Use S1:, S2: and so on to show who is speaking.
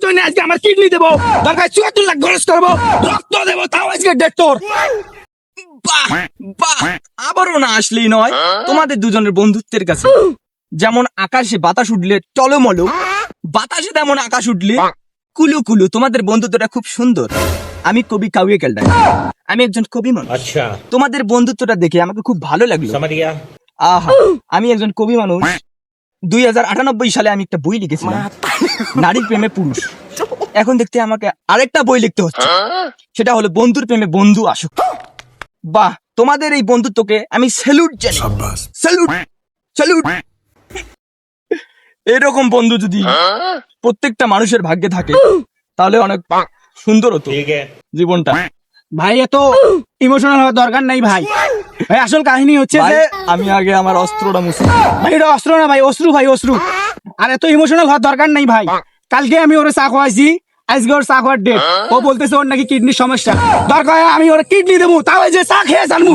S1: জন্য আজকে আমার কিডনি দেবো, দরকার ৭৪ লাখ খরচ করবো, রক্ত দেবো, তাও আজকে ডেট তোর।
S2: বাহ বাহ, আবারও না আসলেই নয় তোমাদের দুজনের বন্ধুত্বের কাছে। যেমন আকাশে বাতাস উঠলে টলমলো, বাতাসে তেমন আকাশ উঠলে কুলু কুলু। তোমাদের বন্ধুত্বটা খুব সুন্দর। আমি কবি কাউয়ে কেলটা, আমি একজন কবি মানুষ।
S3: अच्छा
S2: তোমাদের বন্ধুত্বটা দেখে আমাকে খুব ভালো লাগলো।
S3: समझ गया।
S2: আহা, আমি একজন কবি মানুষ। 2098 সালে আমি একটা বই লিখেছিলাম, নারীর প্রেমে পুরুষ। এখন দেখতে আমাকে আরেকটা বই লিখতে হচ্ছে, সেটা হলো বন্ধুর প্রেমে বন্ধু আসুক। বাহ, তোমাদের এই বন্ধুত্বকে আমি স্যালুট জানাই, স্যালুট স্যালুট। এরকম বন্ধু যদি প্রত্যেকটা মানুষের ভাগ্যে থাকে তাহলে অনেক সুন্দর হতো
S3: ठीक है।
S2: জীবনটা।
S1: ভাই এত ইমোশনাল হওয়ার দরকার নাই ভাই। ভাই আসল কাহিনী হচ্ছে
S2: ভাই,
S1: যে
S2: আমি আগে আমার অস্ত্রটা মুছি।
S1: ভাই এটা অস্ত্র না ভাই, অশ্রু ভাই, অশ্রু। আর এত ইমোশনাল হওয়ার দরকার নাই ভাই। কালকে আমি ওরে চা খাওয়াইছি, আজকে ওর চা খাওয়ার ডেট। ও বলতেছে ওর নাকি কিডনির সমস্যা, দরকার হয় আমি ওর কিডনি দেবো, তাও এই যে চা খেয়ে জানবো।